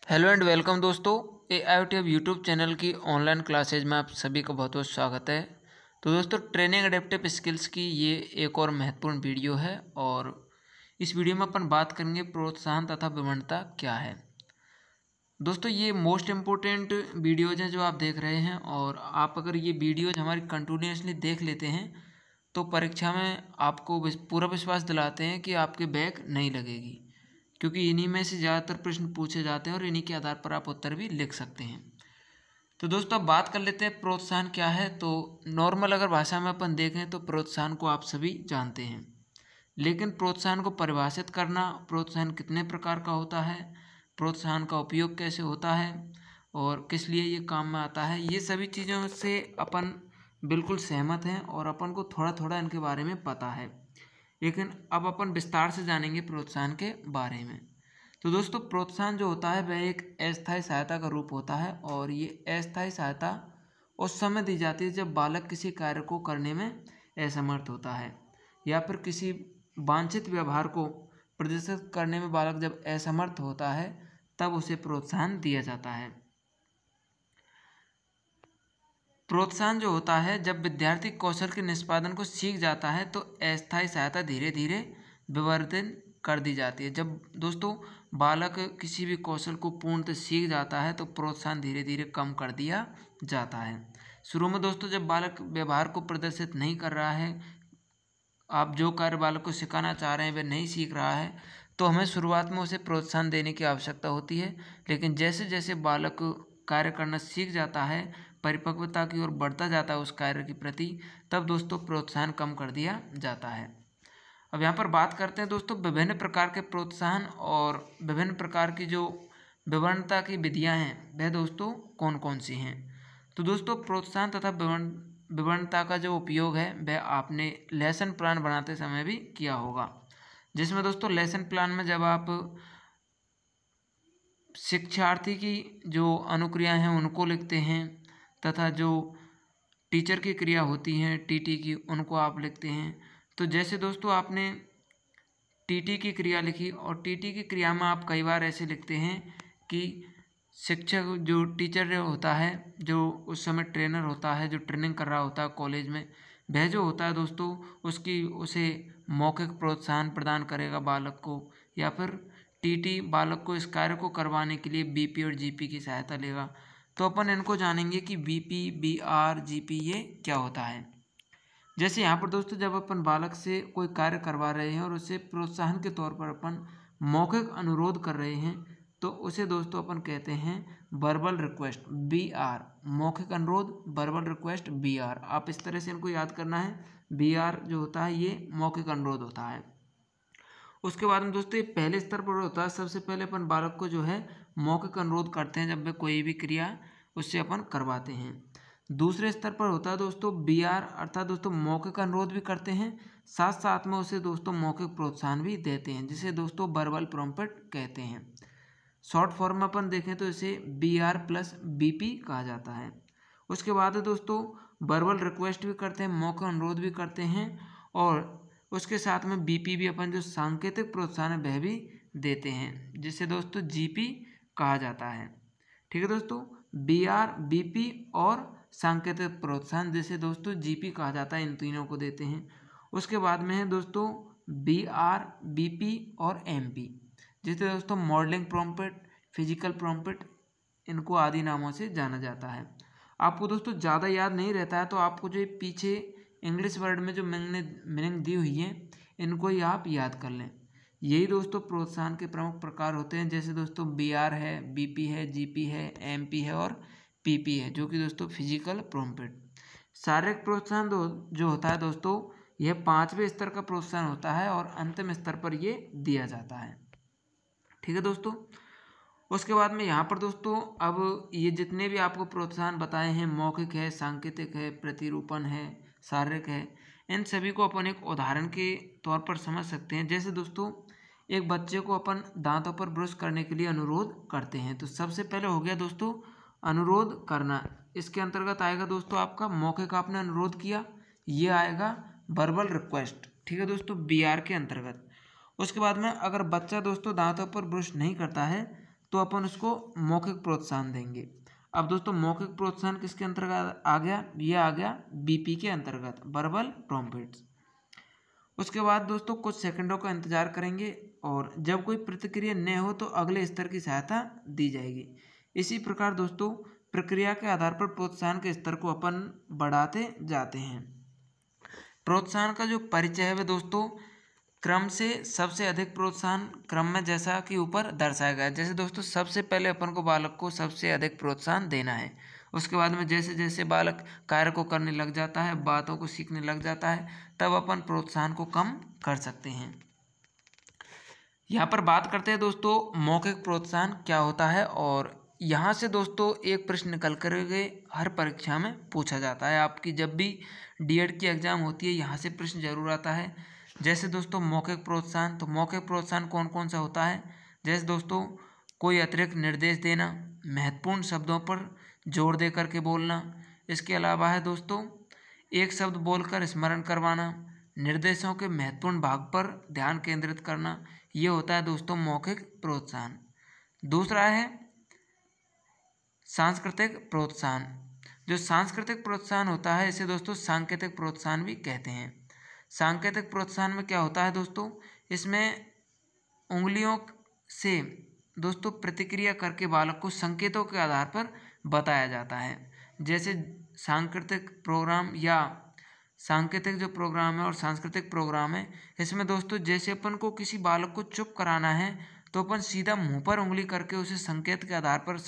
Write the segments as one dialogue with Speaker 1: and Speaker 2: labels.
Speaker 1: Hello and welcome दोस्तों। AIOThub YouTube channel की online classes में आप सभी का बहुत बहुत स्वागत है। तो दोस्तों, ट्रेनिंग एडेप्टिव स्किल्स की ये एक और महत्वपूर्ण वीडियो है और इस वीडियो में अपन बात करेंगे प्रोत्साहन तथा विवरणता क्या है। दोस्तों, ये मोस्ट इम्पोर्टेंट वीडियोज हैं जो आप देख रहे हैं, और आप अगर ये वीडियोज हमारी कंटिन्यूसली देख लेते हैं तो परीक्षा में आपको पूरा विश्वास दिलाते हैं कि आपके बैक नहीं लगेगी, क्योंकि इन्हीं में से ज़्यादातर प्रश्न पूछे जाते हैं और इन्हीं के आधार पर आप उत्तर भी लिख सकते हैं। तो दोस्तों, अब बात कर लेते हैं प्रोत्साहन क्या है। तो नॉर्मल अगर भाषा में अपन देखें तो प्रोत्साहन को आप सभी जानते हैं, लेकिन प्रोत्साहन को परिभाषित करना, प्रोत्साहन कितने प्रकार का होता है, प्रोत्साहन का उपयोग कैसे होता है और किस लिए ये काम में आता है, ये सभी चीज़ों से अपन बिल्कुल सहमत हैं और अपन को थोड़ा थोड़ा इनके बारे में पता है। लेकिन अब अपन विस्तार से जानेंगे प्रोत्साहन के बारे में। तो दोस्तों, प्रोत्साहन जो होता है वह एक अस्थायी सहायता का रूप होता है, और ये अस्थायी सहायता उस समय दी जाती है जब बालक किसी कार्य को करने में असमर्थ होता है, या फिर किसी वांछित व्यवहार को प्रदर्शित करने में बालक जब असमर्थ होता है तब उसे प्रोत्साहन दिया जाता है। प्रोत्साहन जो होता है जब विद्यार्थी कौशल के निष्पादन को सीख जाता है तो अस्थायी सहायता धीरे धीरे विवर्धन कर दी जाती है। जब दोस्तों बालक किसी भी कौशल को पूर्णतः सीख जाता है तो प्रोत्साहन धीरे धीरे कम कर दिया जाता है। शुरू में दोस्तों जब बालक व्यवहार को प्रदर्शित नहीं कर रहा है, आप जो कार्य बालक को सिखाना चाह रहे हैं वह नहीं सीख रहा है, तो हमें शुरुआत में उसे प्रोत्साहन देने की आवश्यकता होती है। लेकिन जैसे जैसे बालक कार्य करना सीख जाता है, परिपक्वता की ओर बढ़ता जाता है उस कार्य के प्रति, तब दोस्तों प्रोत्साहन कम कर दिया जाता है। अब यहाँ पर बात करते हैं दोस्तों विभिन्न प्रकार के प्रोत्साहन और विभिन्न प्रकार की जो विवरणता की विधियाँ हैं वह दोस्तों कौन कौन सी हैं। तो दोस्तों, प्रोत्साहन तथा विवरणता का जो उपयोग है वह आपने लेसन प्लान बनाते समय भी किया होगा, जिसमें दोस्तों लेसन प्लान में जब आप शिक्षार्थी की जो अनुक्रियाएं हैं उनको लिखते हैं तथा जो टीचर की क्रिया होती हैं टीटी की, उनको आप लिखते हैं। तो जैसे दोस्तों आपने टीटी की क्रिया लिखी, और टीटी की क्रिया में आप कई बार ऐसे लिखते हैं कि शिक्षक जो टीचर होता है, जो उस समय ट्रेनर होता है, जो ट्रेनिंग कर रहा होता है कॉलेज में, वह जो होता है दोस्तों उसे मौखिक प्रोत्साहन प्रदान करेगा बालक को, या फिर टीटी बालक को इस कार्य को करवाने के लिए बीपी और जीपी की सहायता लेगा। तो अपन इनको जानेंगे कि बीपी, बीआर, जीपी ये क्या होता है। जैसे यहाँ पर दोस्तों जब अपन बालक से कोई कार्य करवा रहे हैं और उसे प्रोत्साहन के तौर पर अपन मौखिक अनुरोध कर रहे हैं, तो उसे दोस्तों अपन कहते हैं वर्बल रिक्वेस्ट, BR। मौखिक अनुरोध, वर्बल रिक्वेस्ट, BR। आप इस तरह से इनको याद करना है। BR जो होता है ये मौखिक अनुरोध होता है। उसके बाद में दोस्तों ये पहले स्तर पर होता है। सबसे पहले अपन बालक को जो है मौखिक अनुरोध करते हैं जब वे कोई भी क्रिया उससे अपन करवाते हैं। दूसरे स्तर पर होता है दोस्तों BR, अर्थात दोस्तों मौखिक अनुरोध भी करते हैं, साथ साथ में उसे दोस्तों मौखिक प्रोत्साहन भी देते हैं, जिसे दोस्तों वर्बल प्रॉम्प्ट कहते हैं। शॉर्ट फॉर्म में अपन देखें तो इसे BR प्लस BP कहा जाता है। उसके बाद दोस्तों वर्बल रिक्वेस्ट भी करते हैं, मौखिक अनुरोध भी करते हैं, और उसके साथ में BP भी अपन जो सांकेतिक प्रोत्साहन है वह भी देते हैं, जिसे दोस्तों GP कहा जाता है। ठीक है दोस्तों, BR, BP और सांकेतिक प्रोत्साहन जिसे दोस्तों GP कहा जाता है, इन तीनों को देते हैं। उसके बाद में है दोस्तों BR, BP और MP, जिसे दोस्तों मॉडलिंग प्रॉम्प्ट, फिजिकल प्रॉम्प्ट, इनको आदि नामों से जाना जाता है। आपको दोस्तों ज़्यादा याद नहीं रहता है तो आपको जो पीछे इंग्लिश वर्ड में जो मीनिंग दी हुई है इनको ही आप याद कर लें। यही दोस्तों प्रोत्साहन के प्रमुख प्रकार होते हैं, जैसे दोस्तों BR है, BP है, GP है, MP है और PP है, जो कि दोस्तों फिजिकल प्रॉम्प्ट। शारीरिक प्रोत्साहन जो होता है दोस्तों यह 5वें स्तर का प्रोत्साहन होता है और अंतिम स्तर पर ये दिया जाता है। ठीक है दोस्तों, उसके बाद में यहाँ पर दोस्तों अब ये जितने भी आपको प्रोत्साहन बताए हैं, मौखिक है, सांकेतिक है, प्रतिरूपण है, शारीरिक है, इन सभी को अपन एक उदाहरण के तौर पर समझ सकते हैं। जैसे दोस्तों एक बच्चे को अपन दांतों पर ब्रश करने के लिए अनुरोध करते हैं, तो सबसे पहले हो गया दोस्तों अनुरोध करना। इसके अंतर्गत आएगा दोस्तों आपका मौखिक, आपने अनुरोध किया, ये आएगा वर्बल रिक्वेस्ट। ठीक है दोस्तों, BR के अंतर्गत। उसके बाद में अगर बच्चा दोस्तों दांतों पर ब्रश नहीं करता है तो अपन उसको मौखिक प्रोत्साहन देंगे। अब दोस्तों मौखिक प्रोत्साहन किसके अंतर्गत आ गया? ये आ गया बीपी के अंतर्गत, वर्बल प्रॉम्प्ट्स। उसके बाद दोस्तों कुछ सेकंडों का इंतजार करेंगे और जब कोई प्रतिक्रिया न हो तो अगले स्तर की सहायता दी जाएगी। इसी प्रकार दोस्तों प्रक्रिया के आधार पर प्रोत्साहन के स्तर को अपन बढ़ाते जाते हैं। प्रोत्साहन का जो परिचय है वह दोस्तों क्रम से सबसे अधिक प्रोत्साहन क्रम में जैसा कि ऊपर दर्शाया गया है। जैसे दोस्तों सबसे पहले अपन को बालक को सबसे अधिक प्रोत्साहन देना है। उसके बाद में जैसे जैसे बालक कार्य को करने लग जाता है, बातों को सीखने लग जाता है, तब अपन प्रोत्साहन को कम कर सकते हैं। यहाँ पर बात करते हैं दोस्तों मौखिक प्रोत्साहन क्या होता है। और यहाँ से दोस्तों एक प्रश्न निकल कर के हर परीक्षा में पूछा जाता है। आपकी जब भी डीएड की एग्जाम होती है यहाँ से प्रश्न जरूर आता है। जैसे दोस्तों मौखिक प्रोत्साहन, तो मौखिक प्रोत्साहन कौन कौन सा होता है? जैसे दोस्तों कोई अतिरिक्त निर्देश देना, महत्वपूर्ण शब्दों पर जोर दे करके बोलना। इसके अलावा है दोस्तों एक शब्द बोलकर स्मरण करवाना, निर्देशों के महत्वपूर्ण भाग पर ध्यान केंद्रित करना। ये होता है दोस्तों मौखिक प्रोत्साहन। दूसरा है सांस्कृतिक प्रोत्साहन। जो सांस्कृतिक प्रोत्साहन होता है इसे दोस्तों सांकेतिक प्रोत्साहन भी कहते हैं। सांकेतिक प्रोत्साहन में क्या होता है दोस्तों? इसमें उंगलियों से दोस्तों प्रतिक्रिया करके बालक को संकेतों के आधार पर बताया जाता है। जैसे सांकेतिक प्रोग्राम या सांकेतिक जो प्रोग्राम है और सांस्कृतिक प्रोग्राम है, इसमें दोस्तों जैसे अपन को किसी बालक को चुप कराना है तो अपन सीधा मुंह पर उंगली करके उसे संकेत के आधार पर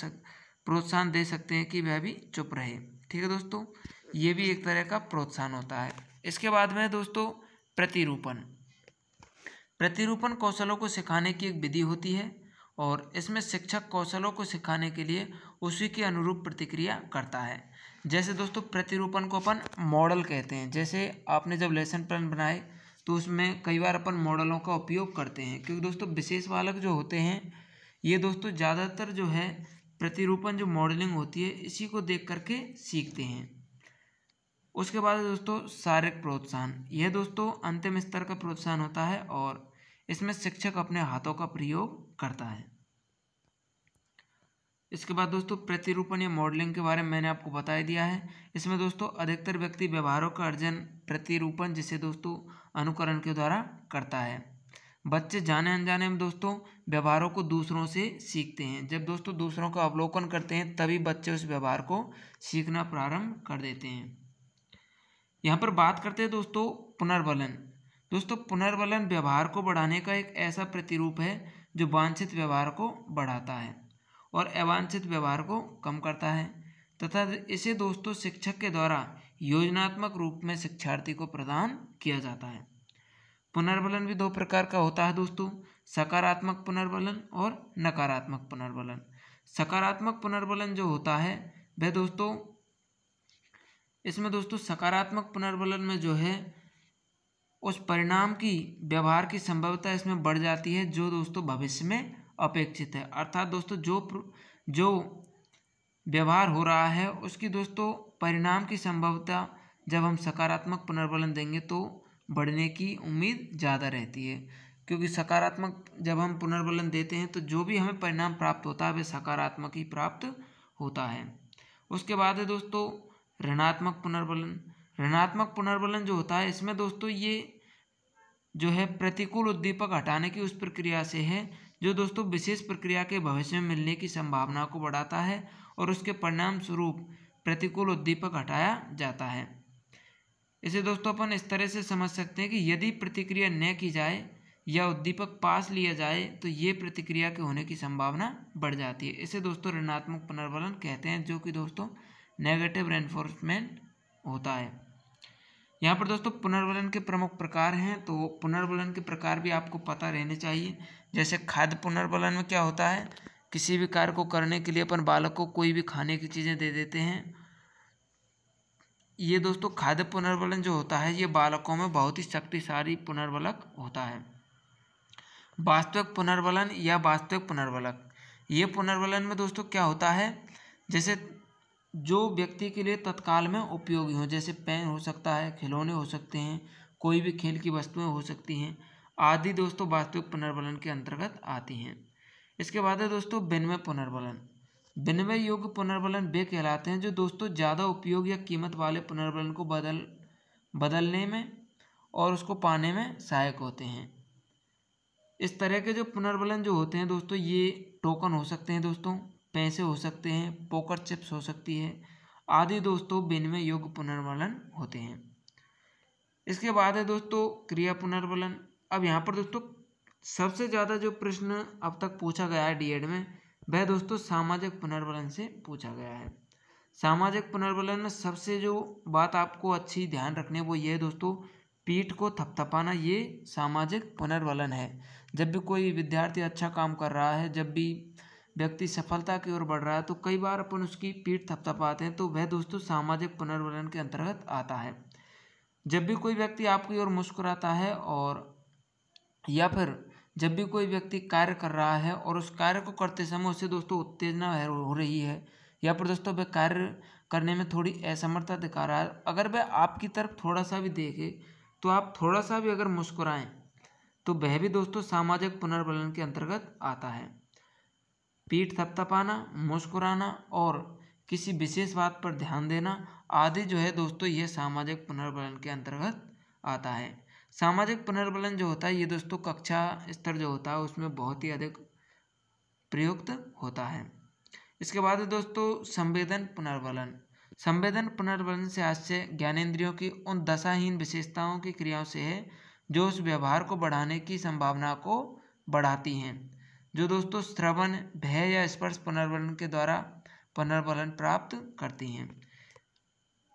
Speaker 1: प्रोत्साहन दे सकते हैं कि वह भी चुप रहे। ठीक है दोस्तों, ये भी एक तरह का प्रोत्साहन होता है। इसके बाद में दोस्तों प्रतिरूपण। प्रतिरूपण कौशलों को सिखाने की एक विधि होती है और इसमें शिक्षक कौशलों को सिखाने के लिए उसी के अनुरूप प्रतिक्रिया करता है। जैसे दोस्तों प्रतिरूपण को अपन मॉडल कहते हैं। जैसे आपने जब लेसन प्लान बनाए तो उसमें कई बार अपन मॉडलों का उपयोग करते हैं, क्योंकि दोस्तों विशेष बालक जो होते हैं ये दोस्तों ज़्यादातर जो है प्रतिरूपण जो मॉडलिंग होती है इसी को देख करके सीखते हैं। उसके बाद दोस्तों शारीरिक प्रोत्साहन। यह दोस्तों अंतिम स्तर का प्रोत्साहन होता है और इसमें शिक्षक अपने हाथों का प्रयोग करता है। इसके बाद दोस्तों प्रतिरूपण या मॉडलिंग के बारे में मैंने आपको बता ही दिया है। इसमें दोस्तों अधिकतर व्यक्ति व्यवहारों का अर्जन प्रतिरूपण जिसे दोस्तों अनुकरण के द्वारा करता है। बच्चे जाने अनजाने में दोस्तों व्यवहारों को दूसरों से सीखते हैं। जब दोस्तों दूसरों का अवलोकन करते हैं तभी बच्चे उस व्यवहार को सीखना प्रारंभ कर देते हैं। यहाँ पर बात करते हैं दोस्तों पुनर्बलन। दोस्तों पुनर्बलन व्यवहार को बढ़ाने का एक ऐसा प्रतिरूप है जो वांछित व्यवहार को बढ़ाता है और अवांछित व्यवहार को कम करता है तथा इसे दोस्तों शिक्षक के द्वारा योजनात्मक रूप में शिक्षार्थी को प्रदान किया जाता है। पुनर्बलन भी दो प्रकार का होता है दोस्तों, सकारात्मक पुनर्बलन और नकारात्मक पुनर्बलन। सकारात्मक पुनर्बलन जो होता है वह दोस्तों इसमें दोस्तों सकारात्मक पुनर्बलन में जो है उस परिणाम की व्यवहार की संभवता इसमें बढ़ जाती है जो दोस्तों भविष्य में अपेक्षित है। अर्थात दोस्तों जो व्यवहार हो रहा है उसकी दोस्तों परिणाम की संभवता जब हम सकारात्मक पुनर्बलन देंगे तो बढ़ने की उम्मीद ज़्यादा रहती है, क्योंकि सकारात्मक जब हम पुनर्बलन देते हैं तो जो भी हमें परिणाम प्राप्त होता है वह सकारात्मक ही प्राप्त होता है। उसके बाद है दोस्तों ऋणात्मक पुनर्बलन। ऋणात्मक पुनर्बलन जो होता है इसमें दोस्तों ये जो है प्रतिकूल उद्दीपक हटाने की उस प्रक्रिया से है जो दोस्तों विशेष प्रक्रिया के भविष्य में मिलने की संभावना को बढ़ाता है और उसके परिणाम स्वरूप प्रतिकूल उद्दीपक हटाया जाता है। इसे दोस्तों अपन इस तरह से समझ सकते हैं कि यदि प्रतिक्रिया न की जाए या उद्दीपक पास लिया जाए तो ये प्रतिक्रिया के होने की संभावना बढ़ जाती है। इसे दोस्तों ऋणात्मक पुनर्बलन कहते हैं, जो कि दोस्तों नेगेटिव रेनफोर्समेंट होता है। यहाँ पर दोस्तों पुनर्बलन के प्रमुख प्रकार हैं, तो पुनर्बलन के प्रकार भी आपको पता रहने चाहिए। जैसे खाद्य पुनर्बलन में क्या होता है, किसी भी कार्य को करने के लिए अपन बालक को कोई भी खाने की चीज़ें दे देते हैं। ये दोस्तों खाद्य पुनर्बलन जो होता है ये बालकों में बहुत ही शक्तिशाली पुनर्बलक होता है। वास्तविक पुनर्बलन या वास्तविक पुनर्बलक, ये पुनर्बलन में दोस्तों क्या होता है, जैसे जो व्यक्ति के लिए तत्काल में उपयोगी हो, जैसे पेन हो सकता है, खिलौने हो सकते हैं, कोई भी खेल की वस्तुएं हो सकती हैं आदि दोस्तों वास्तविक पुनर्बलन के अंतर्गत आती हैं। इसके बाद है दोस्तों विनिमय पुनर्बलन। विनिमय योग्य पुनर्बलन वे कहलाते हैं जो दोस्तों ज़्यादा उपयोग या कीमत वाले पुनर्बलन को बदलने में और उसको पाने में सहायक होते हैं। इस तरह के जो पुनर्बलन जो होते हैं दोस्तों, ये टोकन हो सकते हैं दोस्तों, पैसे हो सकते हैं, पोकर चिप्स हो सकती है आदि दोस्तों विनिमय योग्य पुनर्बलन होते हैं। इसके बाद है दोस्तों क्रिया पुनर्बलन। अब यहाँ पर दोस्तों सबसे ज़्यादा जो प्रश्न अब तक पूछा गया है डीएड में, वह दोस्तों सामाजिक पुनर्बलन से पूछा गया है। सामाजिक पुनर्बलन में सबसे जो बात आपको अच्छी ध्यान रखनी है वो ये है दोस्तों, पीठ को थपथपाना, ये सामाजिक पुनर्बलन है। जब भी कोई विद्यार्थी अच्छा काम कर रहा है, जब भी व्यक्ति सफलता की ओर बढ़ रहा है, तो कई बार अपन उसकी पीठ थपथपाते हैं, तो वह दोस्तों सामाजिक पुनर्बलन के अंतर्गत आता है। जब भी कोई व्यक्ति आपकी ओर मुस्कुराता है और या फिर जब भी कोई व्यक्ति कार्य कर रहा है और उस कार्य को करते समय उसे दोस्तों उत्तेजना हो रही है, या फिर दोस्तों वह कार्य करने में थोड़ी असमर्थता दिखा रहा है, अगर वह आपकी तरफ थोड़ा सा भी देखे तो आप थोड़ा सा भी अगर मुस्कुराएं तो वह भी दोस्तों सामाजिक पुनर्बलन के अंतर्गत आता है। पीठ थपथपाना, मुस्कुराना और किसी विशेष बात पर ध्यान देना आदि जो है दोस्तों ये सामाजिक पुनर्बलन के अंतर्गत आता है। सामाजिक पुनर्बलन जो होता है ये दोस्तों कक्षा स्तर जो होता है उसमें बहुत ही अधिक प्रयुक्त होता है। इसके बाद दोस्तों संवेदन पुनर्बलन। संवेदन पुनर्बलन से आशय ज्ञानेंद्रियों की उन दशाहीन विशेषताओं की क्रियाओं से है जो उस व्यवहार को बढ़ाने की संभावना को बढ़ाती हैं, जो दोस्तों श्रवण, भय या स्पर्श पुनर्बलन के द्वारा पुनर्बलन प्राप्त करती हैं।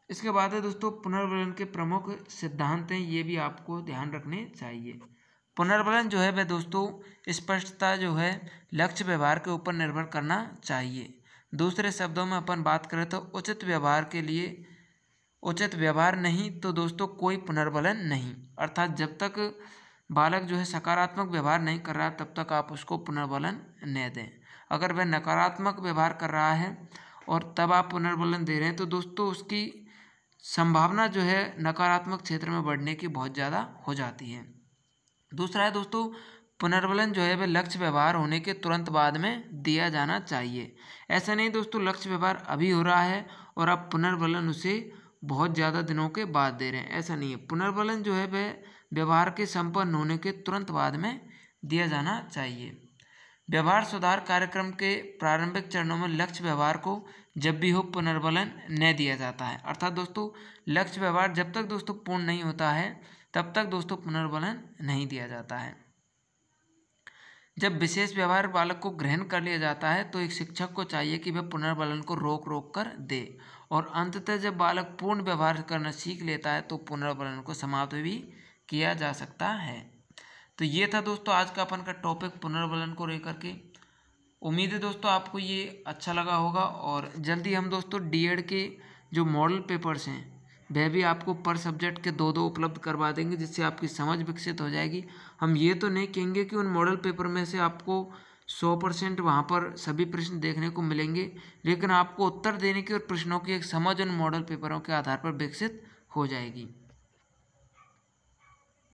Speaker 1: इसके बाद है दोस्तों पुनर्बलन के प्रमुख सिद्धांत हैं, ये भी आपको ध्यान रखने चाहिए। पुनर्बलन जो है वह दोस्तों स्पष्टता जो है लक्ष्य व्यवहार के ऊपर निर्भर करना चाहिए। दूसरे शब्दों में अपन बात करें तो उचित व्यवहार के लिए उचित व्यवहार नहीं तो दोस्तों कोई पुनर्बलन नहीं। अर्थात जब तक बालक जो है सकारात्मक व्यवहार नहीं कर रहा तब तक आप उसको पुनर्बलन न दें। अगर वह नकारात्मक व्यवहार कर रहा है और तब आप पुनर्बलन दे रहे हैं तो दोस्तों उसकी संभावना जो है नकारात्मक क्षेत्र में बढ़ने की बहुत ज़्यादा हो जाती है। दूसरा है दोस्तों पुनर्बलन जो है वह लक्ष्य व्यवहार होने के तुरंत बाद में दिया जाना चाहिए। ऐसा नहीं दोस्तों लक्ष्य व्यवहार अभी हो रहा है और आप पुनर्बलन उसे बहुत ज़्यादा दिनों के बाद दे रहे हैं, ऐसा नहीं है। पुनर्बलन जो है वह व्यवहार के संपन्न होने के तुरंत बाद में दिया जाना चाहिए। व्यवहार सुधार कार्यक्रम के प्रारंभिक चरणों में लक्ष्य व्यवहार को जब भी हो पुनर्बलन न दिया जाता है। अर्थात दोस्तों लक्ष्य व्यवहार जब तक दोस्तों पूर्ण नहीं होता है तब तक दोस्तों पुनर्बलन नहीं दिया जाता है। जब विशेष व्यवहार बालक को ग्रहण कर लिया जाता है तो एक शिक्षक को चाहिए कि वह पुनर्बलन को रोक रोक कर दे और अंततः जब बालक पूर्ण व्यवहार करना सीख लेता है तो पुनर्बलन को समाप्त भी किया जा सकता है। तो ये था दोस्तों आज का अपन का टॉपिक पुनर्बलन को लेकर के। उम्मीद है दोस्तों आपको ये अच्छा लगा होगा और जल्दी हम दोस्तों डीएड के जो मॉडल पेपर्स हैं वह भी आपको पर सब्जेक्ट के दो उपलब्ध करवा देंगे, जिससे आपकी समझ विकसित हो जाएगी। हम ये तो नहीं कहेंगे कि उन मॉडल पेपर में से आपको 100% वहाँ पर सभी प्रश्न देखने को मिलेंगे, लेकिन आपको उत्तर देने की और प्रश्नों की एक समझ उन मॉडल पेपरों के आधार पर विकसित हो जाएगी।